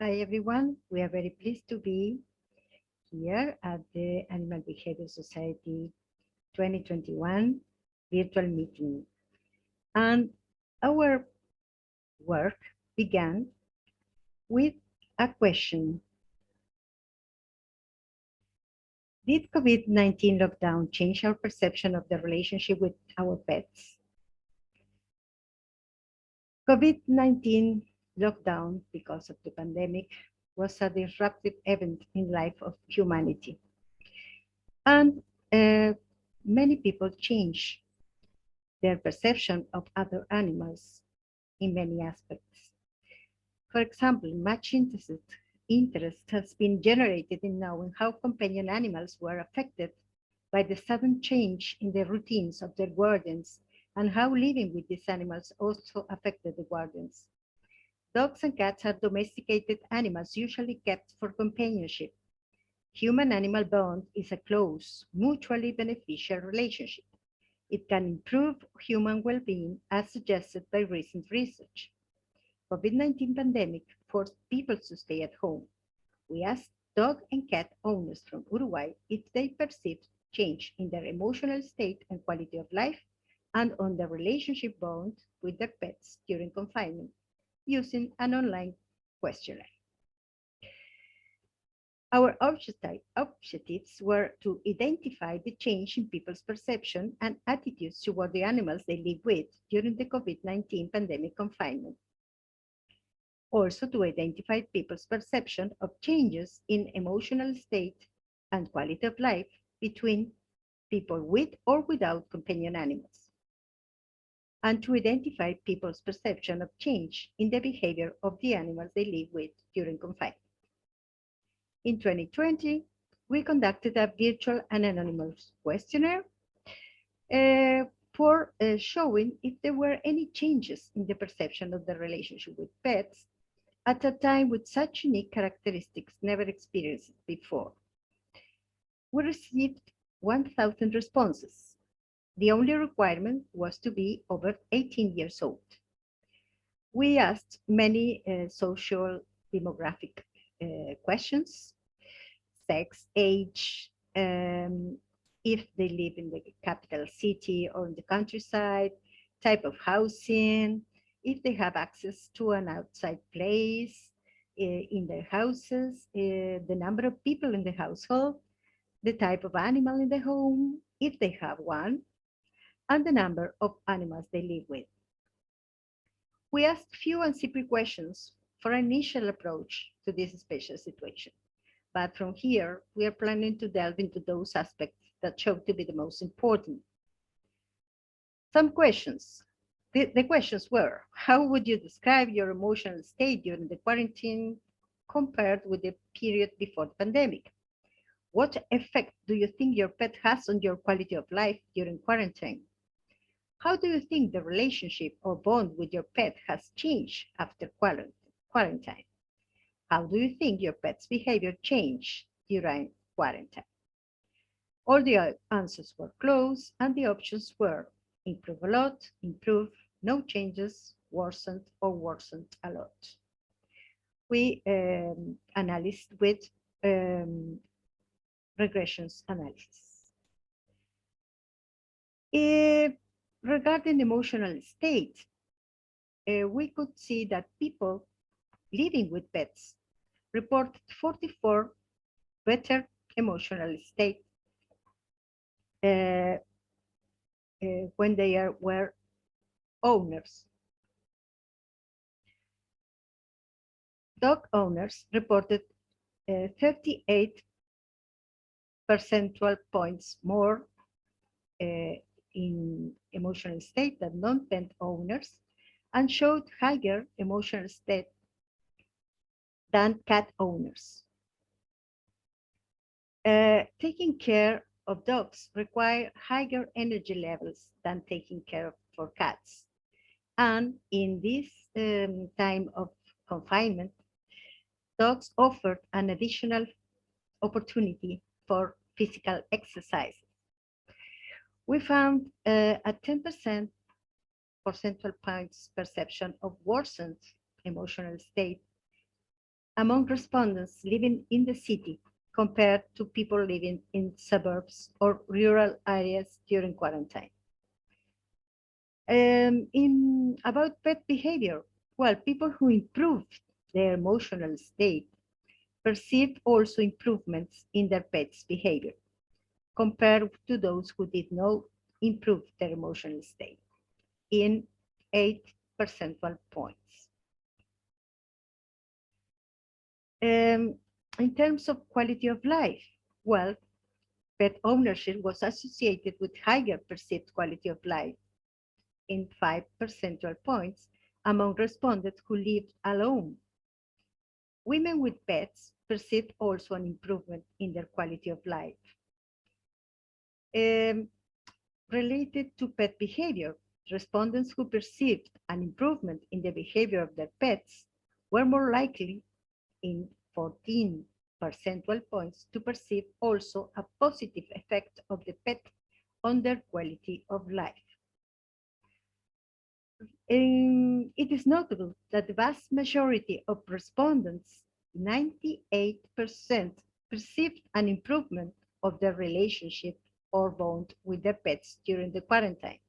Hi everyone, we are very pleased to be here at the Animal Behavior Society 2021 virtual meeting. And our work began with a question. Did COVID-19 lockdown change our perception of the relationship with our pets? COVID-19 lockdown, because of the pandemic, was a disruptive event in life of humanity. And many people change their perception of other animals in many aspects. For example, much interest has been generated in knowing how companion animals were affected by the sudden change in the routines of their guardians and how living with these animals also affected the guardians. Dogs and cats are domesticated animals usually kept for companionship. Human-animal bond is a close, mutually beneficial relationship. It can improve human well-being as suggested by recent research. COVID-19 pandemic forced people to stay at home. We asked dog and cat owners from Uruguay if they perceived change in their emotional state and quality of life and on the relationship bond with their pets during confinement using an online questionnaire. Our objectives were to identify the change in people's perception and attitudes toward the animals they live with during the COVID-19 pandemic confinement. Also to identify people's perception of changes in emotional state and quality of life between people with or without companion animals. And to identify people's perception of change in the behavior of the animals they live with during confinement. In 2020, we conducted a virtual and anonymous questionnaire for showing if there were any changes in the perception of the relationship with pets at a time with such unique characteristics never experienced before. We received 1,000 responses. The only requirement was to be over 18 years old. We asked many social demographic questions, sex, age, if they live in the capital city or in the countryside, type of housing, if they have access to an outside place in their houses, the number of people in the household, the type of animal in the home, if they have one, and the number of animals they live with. We asked few and simple questions for an initial approach to this special situation. But from here, we are planning to delve into those aspects that show to be the most important. Some questions. The questions were, how would you describe your emotional state during the quarantine compared with the period before the pandemic? What effect do you think your pet has on your quality of life during quarantine? How do you think the relationship or bond with your pet has changed after quarantine? How do you think your pet's behavior changed during quarantine? All the answers were close, and the options were improve a lot, improve, no changes, worsened, or worsened a lot. We analyzed with regressions analysis. Regarding emotional state, we could see that people living with pets reported 44 better emotional state when they were owners. Dog owners reported 38 percentual points more in emotional state than non-pet owners and showed higher emotional state than cat owners. Taking care of dogs require higher energy levels than taking care for cats. And in this time of confinement, dogs offered an additional opportunity for physical exercise. We found a 10% percentage points perception of worsened emotional state among respondents living in the city compared to people living in suburbs or rural areas during quarantine. In about pet behavior, well, people who improved their emotional state perceived also improvements in their pet's behavior compared to those who did not improve their emotional state in 8 percentage points. In terms of quality of life, well, pet ownership was associated with higher perceived quality of life in 5 percentage points among respondents who lived alone. Women with pets perceived also an improvement in their quality of life. Related to pet behavior, respondents who perceived an improvement in the behavior of their pets were more likely in 14 percentage points to perceive also a positive effect of the pet on their quality of life. It is notable that the vast majority of respondents, 98%, perceived an improvement of their relationship or bond with their pets during the quarantine.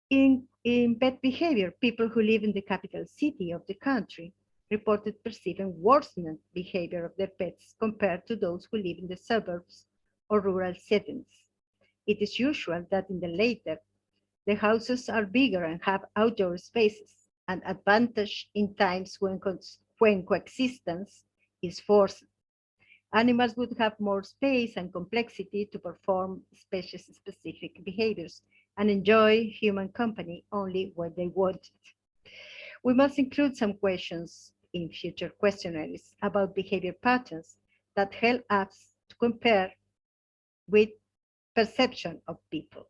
In pet behavior, people who live in the capital city of the country reported perceiving worsened behavior of their pets compared to those who live in the suburbs or rural settings. It is usual that in the latter, the houses are bigger and have outdoor spaces, an advantage in times when coexistence is forced. Animals would have more space and complexity to perform species-specific behaviors and enjoy human company only when they want it. We must include some questions in future questionnaires about behavior patterns that help us to compare with perception of people.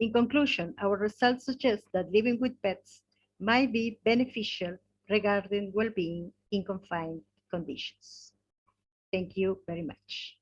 In conclusion, our results suggest that living with pets might be beneficial regarding well-being in confined conditions. Thank you very much.